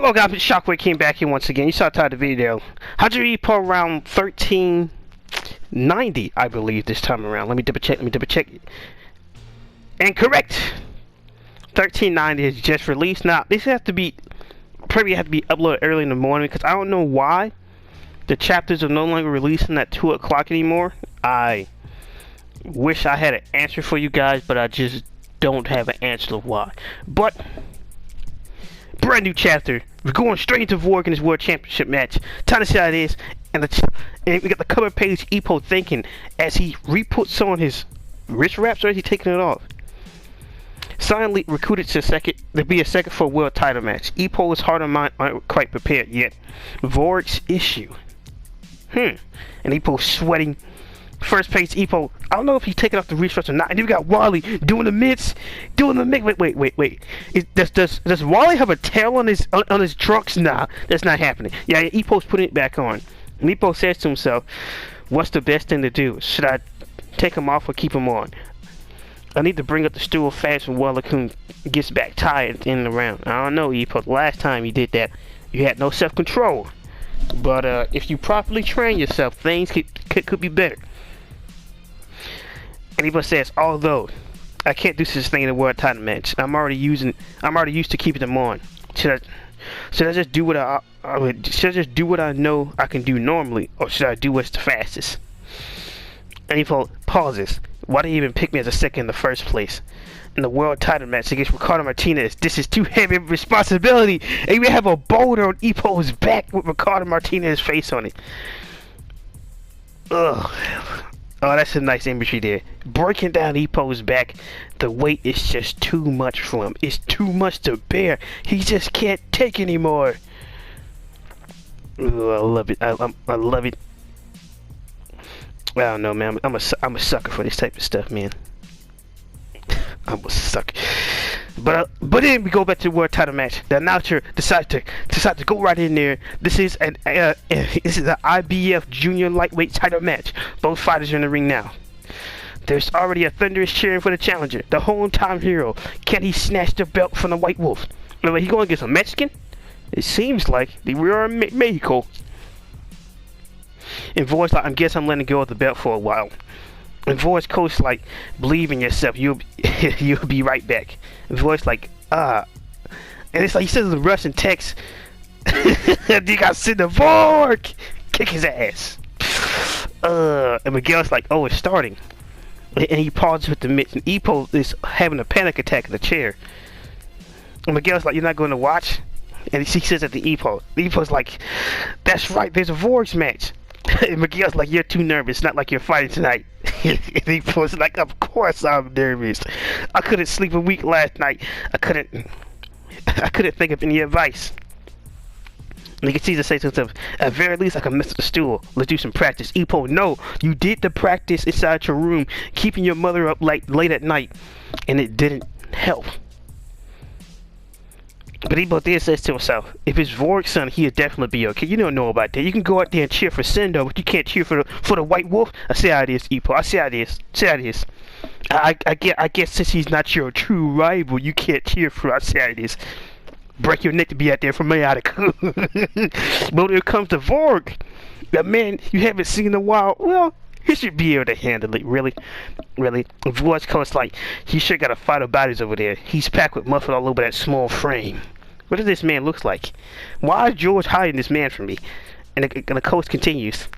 Hello guys, Shockwave came back here once again. You saw the title of the video. Hajime Ippo around 1390, I believe, this time around. Let me double check. And correct! 1390 is just released. Now, this probably have to be uploaded early in the morning, because I don't know why the chapters are no longer releasing at 2 o'clock anymore. I wish I had an answer for you guys, but I just don't have an answer to why. But brand new chapter. We're going straight into Vork in this World Championship match. Time to see how it is. And we got the cover page Ippo thinking as he re-puts on his wrist wraps, or is he taking it off? Silently recruited to be a second for a world title match. Ippo is hard on mind, aren't quite prepared yet. Vork's issue. And Ippo's sweating. First page Ippo. I don't know if he's taking off the wrist wraps or not. And then we got Wally doing the mitts. Wait. Does Wally have a tail on his trunks? Nah, that's not happening. Yeah, Ippo's putting it back on. And Ippo says to himself, what's the best thing to do? Should I take him off or keep him on? I need to bring up the stool fast when Wally-kun gets back tired in the round. I don't know, Ippo. Last time you did that, you had no self-control. But if you properly train yourself, things could be better. And Ippo says, although I can't do such thing in a world title match, I'm already used to keeping them on. Should I just do what I know I can do normally, or should I do what's the fastest? And Ippo pauses. Why did he even pick me as a second in the first place? In the world title match against Ricardo Martinez, this is too heavy of a responsibility. And we have a boulder on Ippo's back with Ricardo Martinez's face on it. Ugh. Oh, that's a nice imagery there. Breaking down Ippo's back, the weight is just too much for him. It's too much to bear. He just can't take anymore. Ooh, I love it. I love it. I don't know, man. I'm a sucker for this type of stuff, man. I'm a sucker. But then we go back to the world title match. The announcer decides to go right in there. This is an IBF Junior Lightweight title match. Both fighters are in the ring now. There's already a thunderous cheering for the challenger, the hometown hero. Can he snatch the belt from the White Wolf? He going against a Mexican? It seems like we are in Mexico. And Voice like, I guess I'm letting go of the belt for a while. And Voice coach like, believe in yourself, you'll be right back. And Voice like, and it's like he says in the Russian text, you got to send the Vork, kick his ass. And Miguel's like, oh, it's starting. And he pauses with the mitts, and Ippo is having a panic attack in the chair. And Miguel's like, you're not going to watch? And he says that to Ippo. Ippo's like, that's right, there's a Vork's match. And Miguel's like, you're too nervous, not like you're fighting tonight. And Ippo's like, of course I'm nervous. I couldn't sleep a week last night. I couldn't think of any advice. And you can see to say to himself, at very least I can mess with the stool. Let's do some practice. Ippo, no, you did the practice inside your room, keeping your mother up late at night, and it didn't help. But Ippo then says to himself, if it's Vork's son, he'll definitely be okay. You don't know about that. You can go out there and cheer for Sendo, but you can't cheer for the White Wolf. I see how it is, Ippo. I see how it is. I guess since he's not your true rival, you can't cheer for. I see how it is. Break your neck to be out there for Mayada. But when it comes to Vork, that man you haven't seen in a while, well, he should be able to handle it, really. Voice coach like, he sure got a fight of bodies over there. He's packed with muscle all over that small frame. What does this man look like? Why is George hiding this man from me? And the coach continues.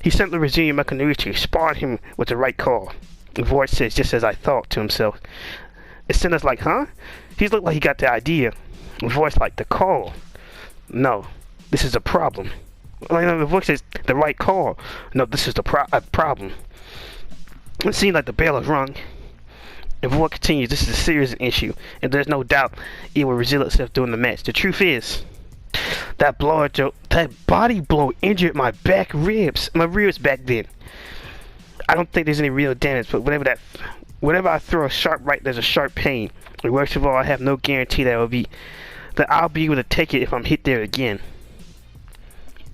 He simply resumed my Kanuichi, sparring him with the right call. The voice says, just as I thought, to himself. And Senna's like, huh? He looked like he got the idea. The voice like, the call. No, this is a problem. The voice says, the right call. No, this is the problem. It seems like the bell is rung. If Vork continues, this is a serious issue, and there's no doubt it will reveal itself during the match. The truth is, that body blow injured my ribs back then. I don't think there's any real damage, but whenever I throw a sharp right, there's a sharp pain. And worst of all, I have no guarantee that I'll be able to take it if I'm hit there again.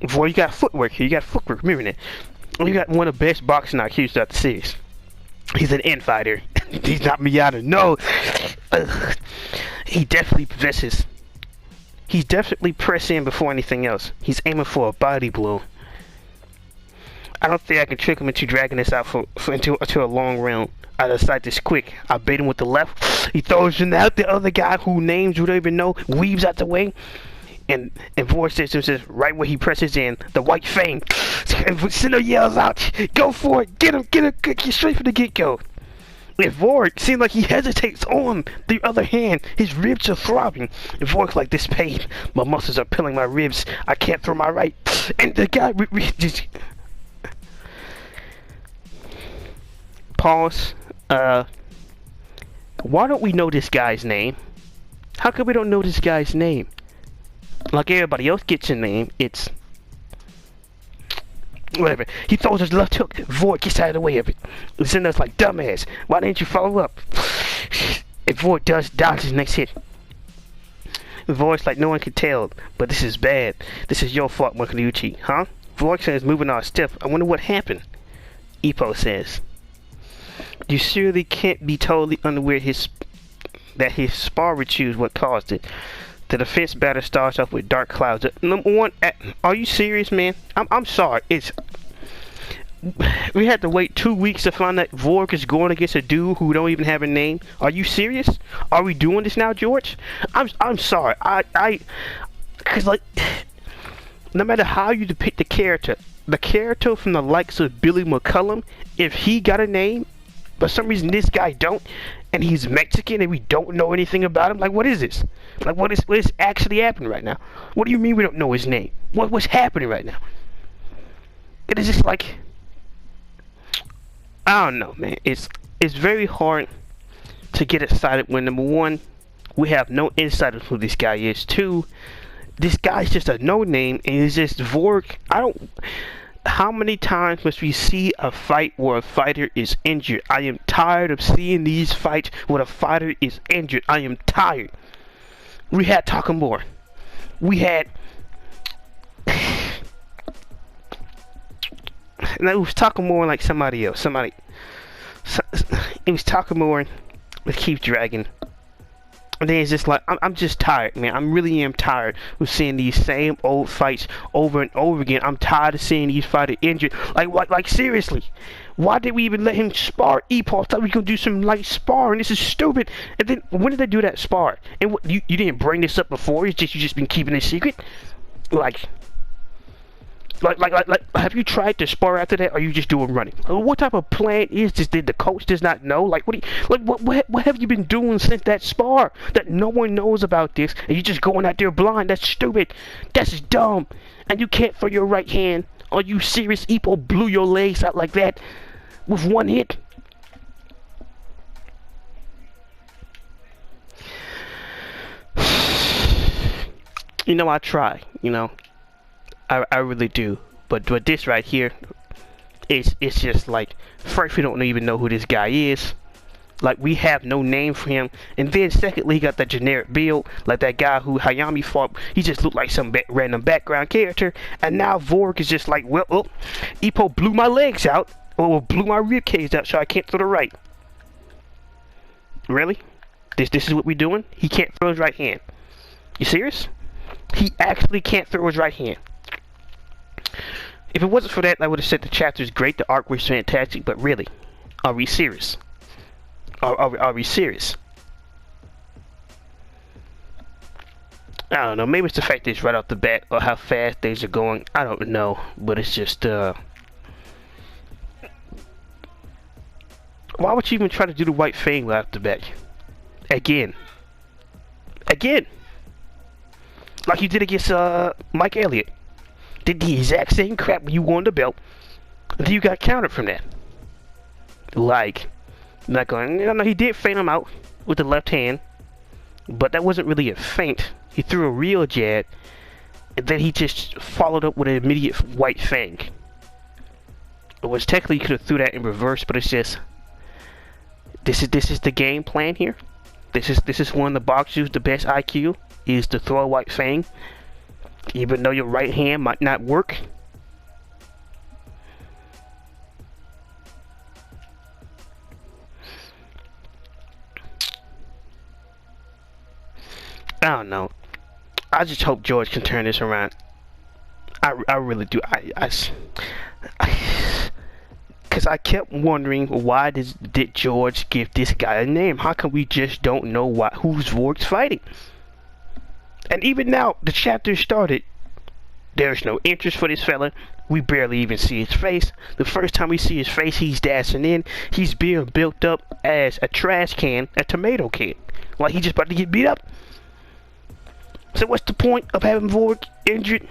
Boy, you got footwork here. Remember that. You got one of the best boxing IQs throughout the series. He's an infighter. He's not Miyata. No. He definitely possesses He's definitely pressing before anything else. He's aiming for a body blow. I don't think I can trick him into dragging this out into a long round. I decide this quick. I bait him with the left. He throws it out. The other guy, who names we don't even know, weaves out the way. And voice systems is right where he presses in. The white fang. And Cinder yells out, "Go for it! Get him! Get him! Get straight from the get-go!" And Vork seems like he hesitates. On the other hand, his ribs are throbbing. And Vork's like, "This pain. My muscles are pilling my ribs. I can't throw my right." And the guy just pause. Why don't we know this guy's name? How come we don't know this guy's name? Like everybody else gets a name, it's whatever. He throws his left hook. Void gets out of the way of it. Zenda's like, "Dumbass, why didn't you follow up?" And Void does dodge his next hit. Void's like, "No one can tell, but this is bad. This is your fault, Makaniuchi, huh?" Void says, moving on a step. "I wonder what happened." Ippo says, "You surely can't be totally unaware that his spar rituals what caused it. The defense batter starts off with dark clouds. Number one, are you serious, man? I'm sorry. We had to wait 2 weeks to find that Vork is going against a dude who don't even have a name. Are you serious? Are we doing this now, George? I'm sorry. Cause like, no matter how you depict the character from the likes of Billy McCullum, if he got a name, but for some reason this guy don't, and he's Mexican and we don't know anything about him, like, what is this? Like, what is actually happening right now? What do you mean we don't know his name? What's happening right now? It is just like, I don't know, man. It's very hard to get excited when, number one, we have no insight of who this guy is. Two, this guy's just a no name, and it's just Vork. How many times must we see a fight where a fighter is injured? I am tired of seeing these fights where a fighter is injured. I am tired. We had Takamura. We had... And it was Takamura like somebody else. It was Takamura with Keith Dragon. And then it's just like, I'm just tired, man. I really am tired of seeing these same old fights over and over again. I'm tired of seeing these fighters injured. Like, what? Like, seriously. Why did we even let him spar Ippo? I thought we could do some light sparring. This is stupid. And then, when did they do that spar? And what, you didn't bring this up before? You just been keeping it secret? Like, have you tried to spar after that, or are you just doing running? What type of plan is this? Did the coach does not know? Like, what have you been doing since that spar that no one knows about this, and you just going out there blind? That's stupid. That's dumb. And you can't throw your right hand. Are you serious? Ippo blew your legs out like that with one hit. You know, I try. You know. I really do, but this right here, it's just like, first, we don't even know who this guy is. Like, we have no name for him, and then secondly, he got that generic build, like that guy who Hajime fought. He just looked like some random background character, and now Vork is just like, well, oh, Ippo blew my legs out, or blew my rib cage out, so I can't throw the right. Really? This is what we doing? He can't throw his right hand. You serious? He actually can't throw his right hand. If it wasn't for that, I would have said the chapter is great, the arc was fantastic, but really, are we serious? Are we serious? I don't know, maybe it's the fact that it's right off the bat, or how fast things are going, I don't know, but it's just, why would you even try to do the white fang right off the bat? Again. Like you did against, Mike Elliott. Did the exact same crap when you won the belt, and then you got countered from that. Like, not going, no, he did feint him out with the left hand, but that wasn't really a feint. He threw a real jab, and then he just followed up with an immediate white fang. It was technically, you could have threw that in reverse, but it's just, this is the game plan here. This is one of the boxers, the best IQ is to throw a white fang. Even though your right hand might not work. I don't know. I just hope George can turn this around. I really do. Because I kept wondering, why did George give this guy a name? How come we just don't know who's Vork's fighting? And even now, the chapter started, there's no interest for this fella. We barely even see his face. The first time we see his face, he's dashing in. He's being built up as a trash can, a tomato can. Like he's just about to get beat up. So what's the point of having Vork injured?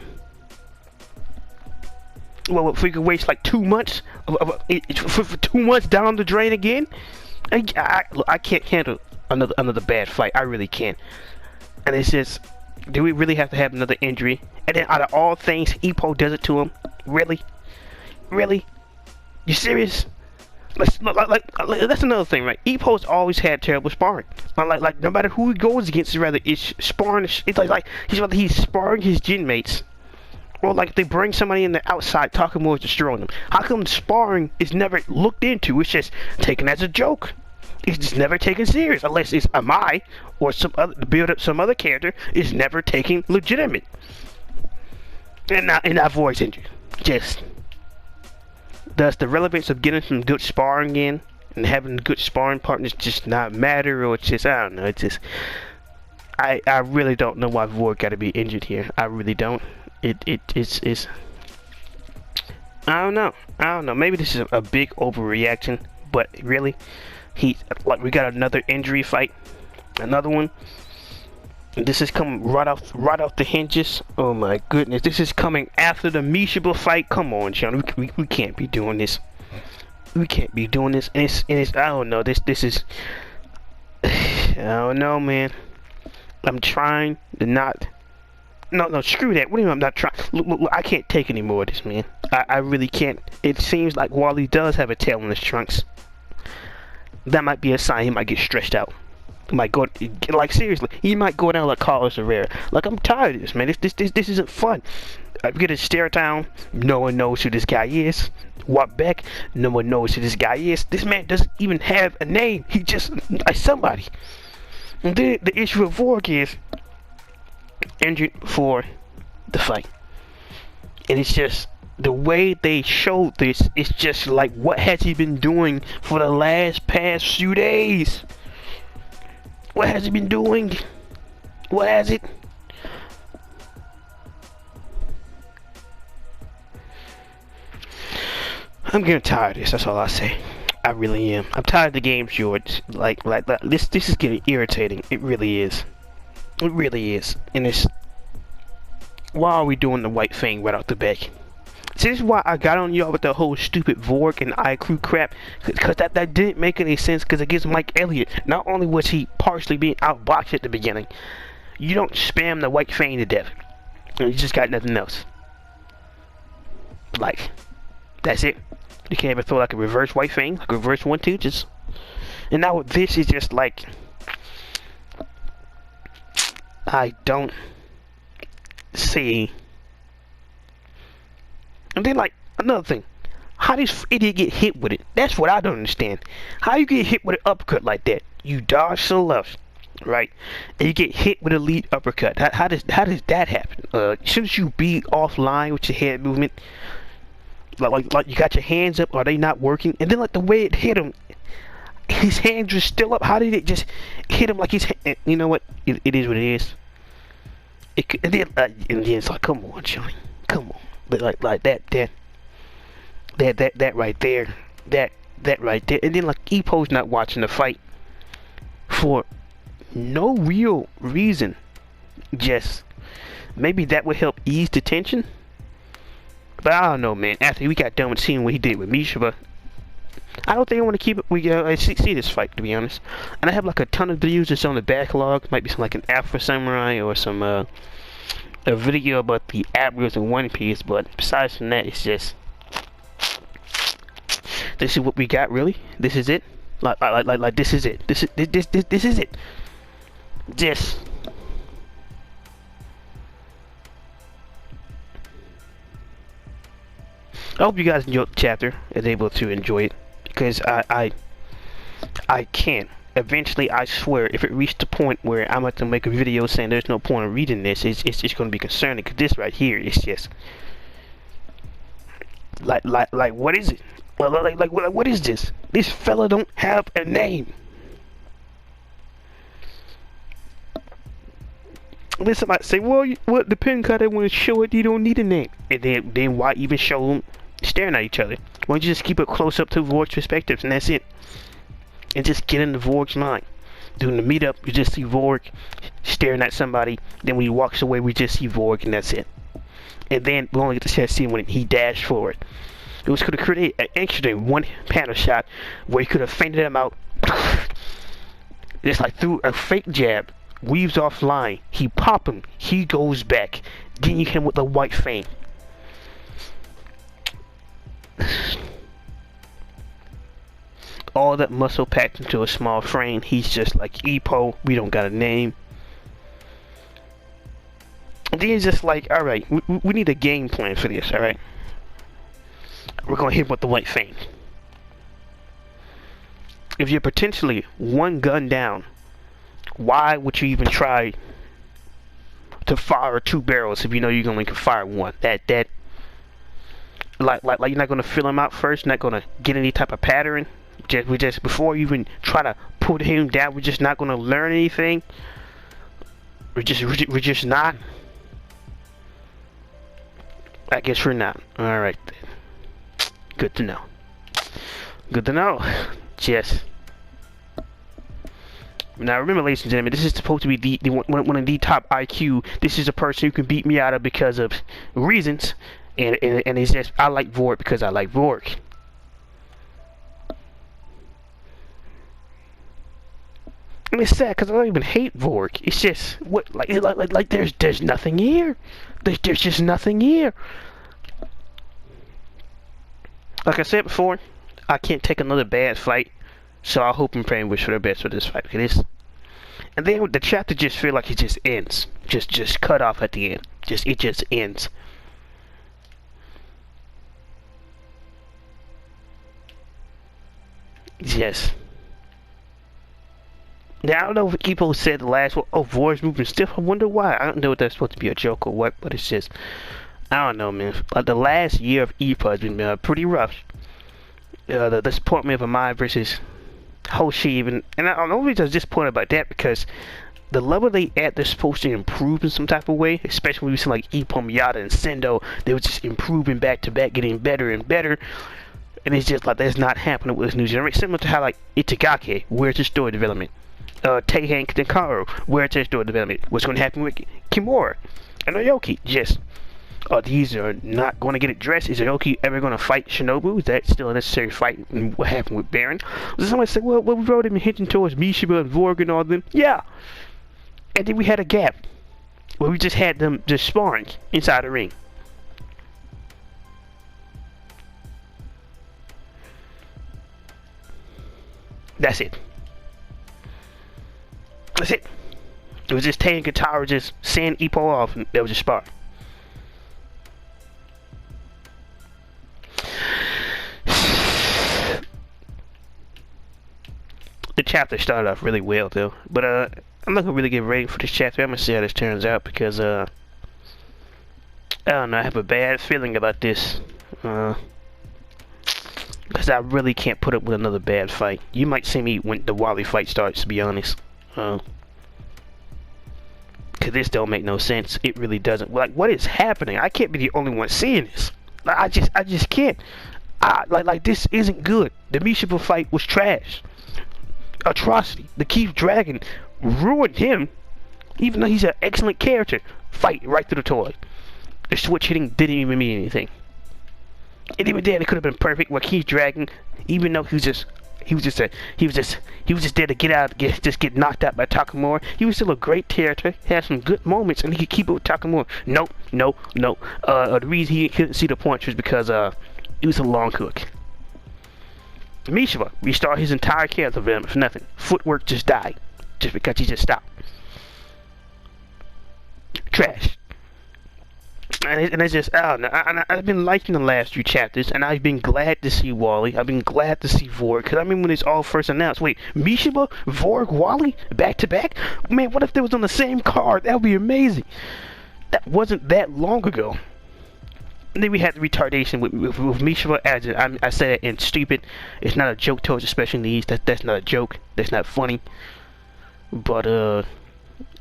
Well, if we could waste like 2 months for 2 months down the drain again, I can't handle another bad fight. I really can't. And it's just, do we really have to have another injury? And then out of all things, Ippo does it to him. Really? Really? You serious? Like that's another thing, right? Ippo's always had terrible sparring. Like no matter who he goes against, it's sparring. It's like he's sparring his gym mates. Or like they bring somebody in the outside, talking more, destroying them. How come sparring is never looked into? It's just taken as a joke. It's just never taken serious, unless it's Amai or some other to build up some other character. Is never taken legitimate. And not voice injury. Just does the relevance of getting some good sparring in and having good sparring partners just not matter, or it's just, I don't know. It's just I really don't know why Vork got to be injured here. I really don't. It's I don't know. Maybe this is a big overreaction, but really, we got another injury fight, another one. This is coming right off the hinges. Oh my goodness, this is coming after the Mishima fight. Come on, Sean, we can't be doing this. We can't be doing this. And it's I don't know. This is I don't know, man. I'm trying to not. No, screw that. What do you mean I'm not trying? Look, I can't take any more of this, man. I really can't. It seems like Wally does have a tail in his trunks. That might be a sign he might get stretched out. He might go, like seriously, he might go down like Carlos Herrera. Like, I'm tired of this, man. This isn't fun. I get a stare down. No one knows who this guy is. Walk back. No one knows who this guy is. This man doesn't even have a name. He just like somebody. And then the issue with Vork is injured for the fight, and it's just the way they showed this. It's just like, what has he been doing for the past few days? What has he been doing? What has it? I'm getting tired of this. That's all I say. I really am. I'm tired of the game, George. Like this is getting irritating. It really is. It really is. And it's, why are we doing the white thing right off the back? See, this is why I got on y'all with the whole stupid Vork and iCrew crap, because that didn't make any sense. Because against Mike Elliott, not only was he partially being outboxed at the beginning, you don't spam the white fang to death, and you just got nothing else. Like, that's it. You can't even throw like a reverse white fang, like a reverse 1-2, just. And now this is just like, I don't see. And then, like, another thing, how does idiot get hit with it? That's what I don't understand. How you get hit with an uppercut like that? You dodge to the left, right? And you get hit with a lead uppercut. How does that happen? Shouldn't you be offline with your head movement? Like you got your hands up? Are they not working? And then, like, the way it hit him, his hands were still up. How did it just hit him like his hand? You know what? It is what it is. And then it's like, come on, Johnny, come on. But like that right there, that right there, and then like Ippo's not watching the fight for no real reason. Just maybe that would help ease the tension. But I don't know, man. After we got done with seeing what he did with Mishima, I don't think I want to keep it. I see this fight, to be honest. And I have like a ton of videos that's on the backlog. Might be some like an Afro Samurai or some a video about the admirals in One Piece. But besides from that, it's just, this is what we got. Really, this is it. Like this is it. This is it. This. I hope you guys enjoyed the chapter, is able to enjoy it, because I can't. eventually, I swear, if it reached the point where I'm going to make a video saying there's no point in reading this, it's just going to be concerning, because this right here is just like what is it? What is this? This fella don't have a name. Then somebody say, well, what depends how they want to show it. You don't need a name, and then why even show them staring at each other? Why don't you just keep it close up to Vork's perspectives, and that's it? And just get into Vork's line. During the meetup, you just see Vork staring at somebody. Then when he walks away, we just see Vork, and that's it. And then we only get to chance see when he dashed forward. It was could have created an extra one panel shot where he could have feinted him out, just like through a fake jab, weaves offline. He pop him. He goes back. Then you hit him with the white feint. All that muscle packed into a small frame. He's just like Ippo. We don't got a name. And then it's just like, alright, we need a game plan for this, alright? We're gonna hit him with the white feint. If you're potentially one gun down, why would you even try to fire 2 barrels if you know you only can fire one? Like you're not gonna fill him out first, not gonna get any type of pattern. We just before you even try to put him down, we're just not gonna learn anything. We're just not. I guess we're not. All right then. Good to know. Good to know. Yes. Now remember, ladies and gentlemen, this is supposed to be one of the top IQ. This is a person who can beat me out of because of reasons, and it's just I like Vork because I like Vork. And it's sad because I don't even hate Vork. It's just what like there's nothing here. There's just nothing here. Like I said before, I can't take another bad fight, so I hope and pray and wish for the best for this fight. It is. And then the chapter just feel like it just ends, just cut off at the end. It just ends. Yes. Now I don't know if Ippo said the last one. Oh, Vork's moving stiff. I wonder why. I don't know if that's supposed to be a joke or what, but it's just I don't know, man. Like the last year of Ippo has been pretty rough. The disappointment of Amai versus Hoshi even, and I don't know if I was disappointed about that because the level they at, they're supposed to improve in some type of way, especially when we see like Ippo, Miyata, and Sendo. They were just improving back to back, getting better and better. And it's just like that's not happening with this new generation. Similar to how like Itagaki, where's the story development? Teihan Tenkaro, where's their story development? What's going to happen with Kimura and Aoki? Just these are not going to get addressed. Is Aoki ever going to fight Shinobu? Is that still a necessary fight? And what happened with Baron? Somebody said, well, we've already been hinting towards Mishima and Vork and all of them. Yeah. And then we had a gap where we just had them just sparring inside the ring. That's it. That's it. It was just Tay and Katara just saying Ippo off, and they was just sparring. The chapter started off really well though, but I'm not gonna really get ready for this chapter. I'm gonna see how this turns out because I don't know, I have a bad feeling about this because I really can't put up with another bad fight. You might see me when the Wally fight starts, to be honest, because this don't make no sense. It really doesn't. Like, what is happening? I can't be the only one seeing this. Like, I just can't. Like this isn't good. The Mishima fight was trash. Atrocity. The Keith Dragon ruined him, even though he's an excellent character. Fight right through the toilet. The switch hitting didn't even mean anything. And even then, it could have been perfect. Where Keith Dragon, even though he was just there to get out, get knocked out by Takamura. He was still a great character. Had some good moments, and he could keep it with Takamura. No. The reason he couldn't see the points was because it was a long hook. Mishima restarted his entire character development for nothing. Footwork just died. Just because he just stopped. Trash. And it's just, I don't know. I've been liking the last few chapters, and I've been glad to see Wally. I've been glad to see Vorg, because I mean when it's all first announced, wait, Mishima, Vorg, Wally, back to back? Man, what if they was on the same card? That would be amazing. That wasn't that long ago. And then we had the retardation with Mishima, as I said it in stupid. It's not a joke towards the special needs. That's not a joke. That's not funny. But,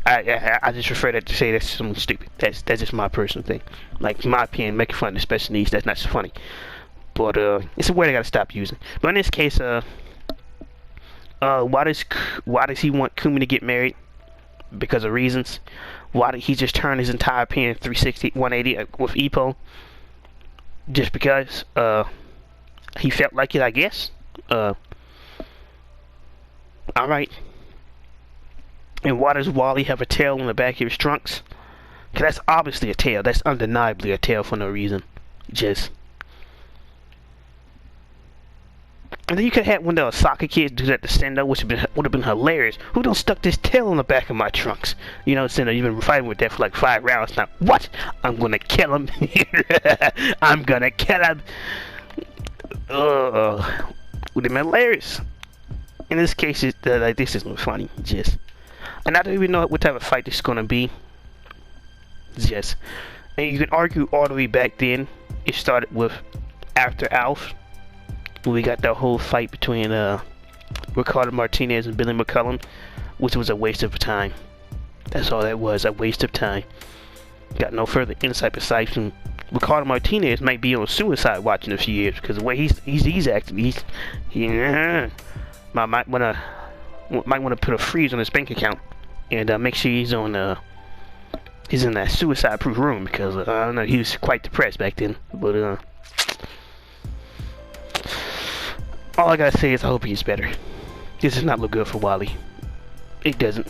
I just prefer that to say that's something stupid. That's just my personal thing. Like, in my opinion, making fun of the special needs, that's not so funny. But it's a word I gotta stop using. But in this case, why does he want Kumi to get married? Because of reasons. Why did he just turn his entire opinion 360, 180 with Ippo? Just because he felt like it, I guess. All right. And why does Wally have a tail on the back of his trunks? Because that's obviously a tail. That's undeniably a tail for no reason. Just. And then you could have had one of those soccer kids do that to Sendo, which would have been hilarious. Who done stuck this tail on the back of my trunks? You know, Sendo, you've been fighting with that for like 5 rounds now. What? I'm gonna kill him. I'm gonna kill him. Would have been hilarious. In this case, like, this isn't funny. Just. And I don't even know what type of fight this is gonna be. Yes. And you can argue all the way back then. It started with after Alf. We got that whole fight between Ricardo Martinez and Billy McCullum, which was a waste of time. That's all that was, a waste of time. Got no further insight besides from Ricardo Martinez might be on suicide watch in a few years because the way he's acting, might wanna put a freeze on his bank account and make sure he's on he's in that suicide-proof room because I don't know, he was quite depressed back then. But all I gotta say is I hope he's better. This does not look good for Wally. It doesn't.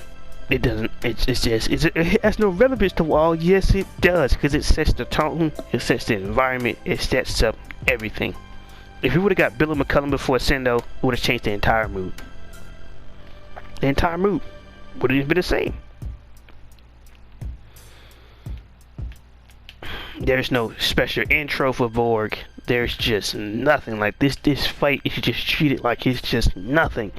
It doesn't. It's just. It has no relevance to Wally. Yes, it does, because it sets the tone. It sets the environment. It sets up everything. If we would have got Billy McCullum before Sendo, it would have changed the entire mood. The entire mood would have been the same. There's no special intro for Borg. There's just nothing. Like this fight is just treated like it's just nothing.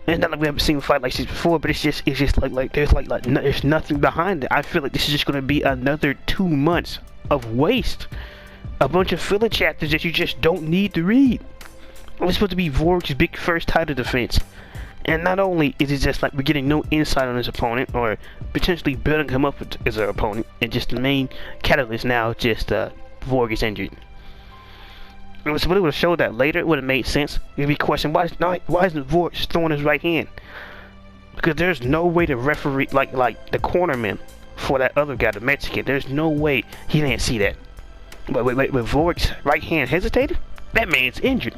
And it's not like we haven't seen a fight like this before, but it's just like there's nothing behind it. I feel like this is just gonna be another 2 months of waste. A bunch of filler chapters that you just don't need to read. It's supposed to be Vorg's big first title defense. And not only is it just like we're getting no insight on his opponent or potentially building him up as an opponent, and just the main catalyst now just Vorg is injured. It would have showed that later. It would have made sense. You'd be questioning why isn't Vorg just throwing his right hand? Because there's no way to referee like the cornerman for that other guy, the Mexican. There's no way he didn't see that. But wait, Vorg's right hand hesitated? That man's injured.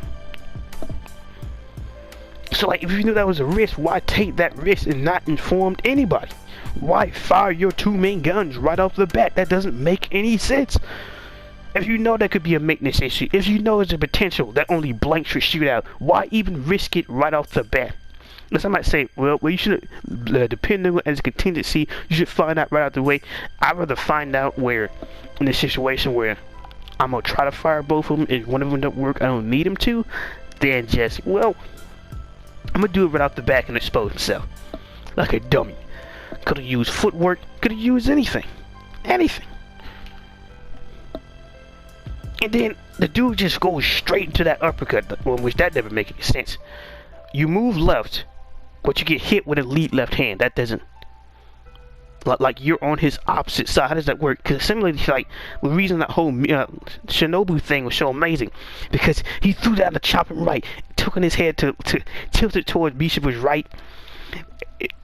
So like, if you knew that was a risk, why take that risk and not informed anybody? Why fire your 2 main guns right off the bat? That doesn't make any sense. If you know that could be a maintenance issue, if you know there's a potential that only blank should shoot out, why even risk it right off the bat? Unless I might say, well, you should, depending on as a contingency, you should find out right out the way. I'd rather find out where, in a situation where I'm gonna try to fire both of them, if one of them don't work, I don't need him to, than just, well, I'm gonna do it right off the back and expose himself. Like a dummy. Could have used footwork, could have used anything. Anything. And then the dude just goes straight into that uppercut, which that never makes any sense. You move left, but you get hit with a lead left hand. That doesn't, like you're on his opposite side. How does that work? Because similarly, like the reason that whole Shinobu thing was so amazing, because he threw down the chopping right, took on his head to tilt it towards Bishiba's right,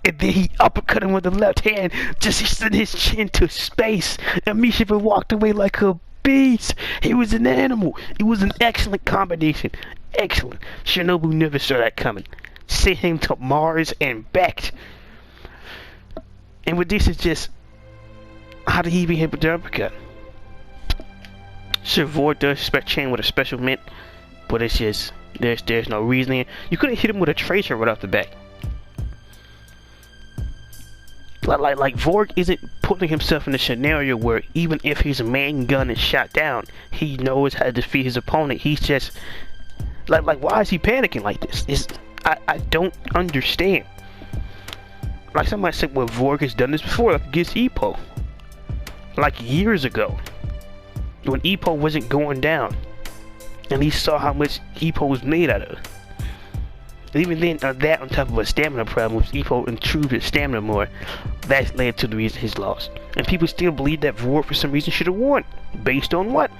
and then he uppercut him with the left hand, just he sent his chin to space, and Bishiba walked away like a beast. He was an animal. It was an excellent combination. Excellent. Shinobu never saw that coming. Sent him to Mars and back. And with this, is just, how did he even hit with the uppercut? Sure, Vorg does expect chain with a special mint, but it's just, there's no reasoning. You could have hit him with a tracer right off the bat. Like Vork isn't putting himself in a scenario where even if his main gun is shot down, he knows how to defeat his opponent. He's just like why is he panicking like this? I don't understand. Like somebody said, well, Vork has done this before, like against Ippo, like years ago, when Ippo wasn't going down, and he saw how much Ippo was made out of. And even then, that on top of a stamina problem, with Ippo improved his stamina more, that led to the reason he's lost. And people still believe that Vork for some reason should have won. Based on what?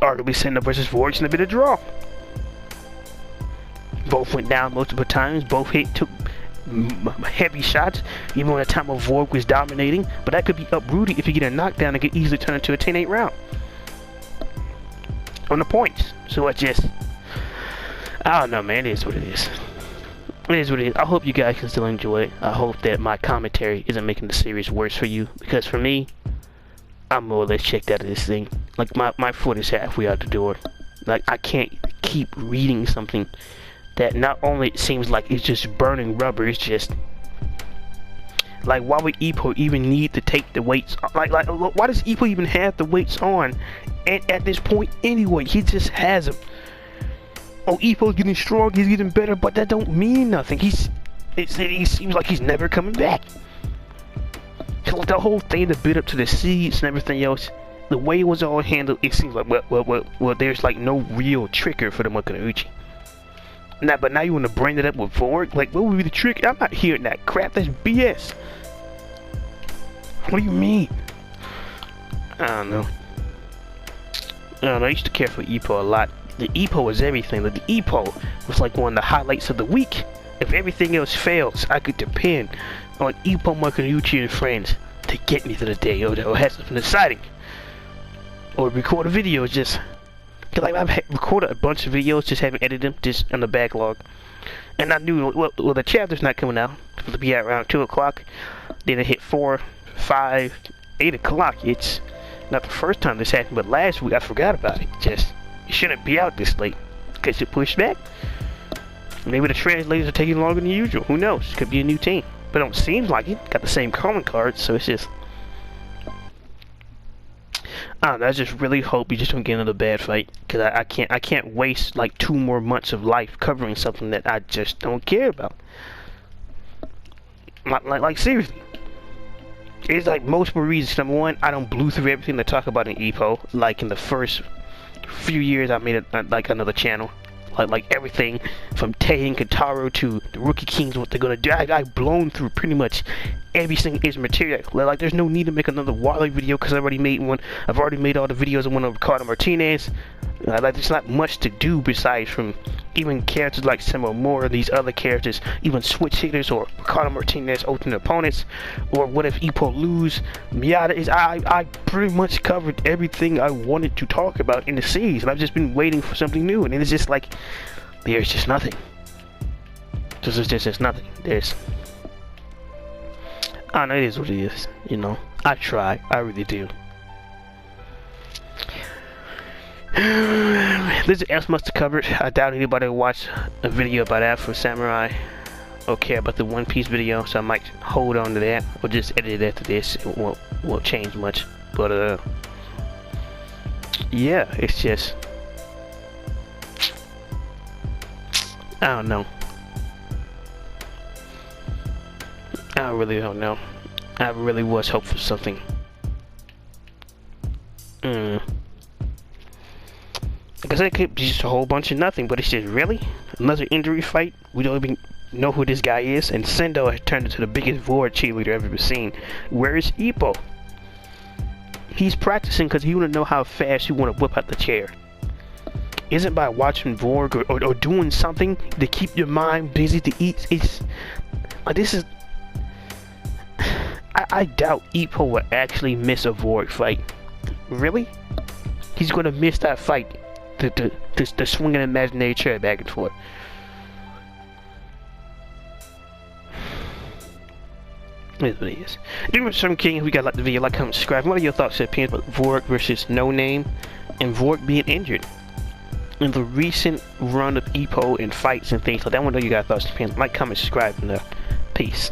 Arguably Sendo versus Vork's in a bit of draw. Both went down multiple times, both took heavy shots, even when the time of Vork was dominating. But that could be uprooted if you get a knockdown and could easily turn into a 10-8 round. On the points. So it's just, I don't know, man. It is what it is. It is what it is. I hope you guys can still enjoy it. I hope that my commentary isn't making the series worse for you, because for me, I'm more or less checked out of this thing. Like my foot is halfway out the door. Like I can't keep reading something that not only it seems like it's just burning rubber, it's just like, why would Ippo even need to take the weights? Like why does Ippo even have the weights on at this point anyway? He just has them. Oh, Ippo's getting strong, he's getting better, but that don't mean nothing. He seems like he's never coming back. Like the whole thing, the build up to the seeds and everything else, the way it was all handled, it seems like well, there's like no real trigger for the Makunouchi. But now you want to bring it up with Vork? Like, what would be the trick? I'm not hearing that crap. That's BS. What do you mean? I don't know. I used to care for Ippo a lot. The Ippo was everything. The Ippo was like one of the highlights of the week. If everything else fails, I could depend on Ippo, Makunouchi, and friends to get me to the day or have something exciting. Or record a video just... Like, I've recorded a bunch of videos, just haven't edited them, just on the backlog. And I knew, well, the chapter's not coming out. It'll be out around 2 o'clock. Then it hit 4, 5, 8 o'clock. It's not the first time this happened, but last week I forgot about it. It shouldn't be out this late. Because it pushed back. Maybe the translators are taking longer than usual. Who knows? Could be a new team. But it don't seem like it. Got the same calling cards, so it's just... I don't know, I just really hope you just don't get another bad fight, because I can't waste like 2 more months of life covering something that I just don't care about. Like seriously, it's like multiple reasons. Number one, I don't blew through everything they talk about in Ippo. Like in the first few years, I made like another channel. Like everything from Tei and Kataro to the Rookie Kings, what they're gonna do. I've blown through pretty much every single is material. Like there's no need to make another Wally video because I already made one. I've already made all the videos on one of Ricardo Martinez. Like there's not much to do besides from even characters like Moore and these other characters, even switch hitters or Ricardo Martinez ultimate opponents, or what if Ippo lose. Miata is I pretty much covered everything I wanted to talk about in the series, and I've just been waiting for something new, and it's just like there's just nothing. There's just nothing. I know it is what it is, you know. I try, I really do. There's else much to cover. I doubt anybody will watch a video about Afro Samurai or care about the One Piece video, so I might hold on to that or just edit it after this. It won't change much, but yeah, it's just I don't know. I really don't know. I really was hoping for something. Like I said, it could be just a whole bunch of nothing, but it's just really another injury fight. We don't even know who this guy is, and Sendo has turned into the biggest Vork cheerleader I've ever seen. Where is Ippo? He's practicing because he want to know how fast you want to whip out the chair. Isn't by watching Vork or doing something to keep your mind busy to eat. It's like this is. I doubt Ippo will actually miss a Vork fight. Really? He's gonna miss that fight. To swing an imaginary chair back and forth. It is what it is. Anyway, some king, if we got like the video, like, comment, subscribe. What are your thoughts and opinions about Vork versus No Name and Vork being injured? in the recent run of Ippo and fights and things like that. I want to know you guys' thoughts. Like, comment, subscribe, and peace.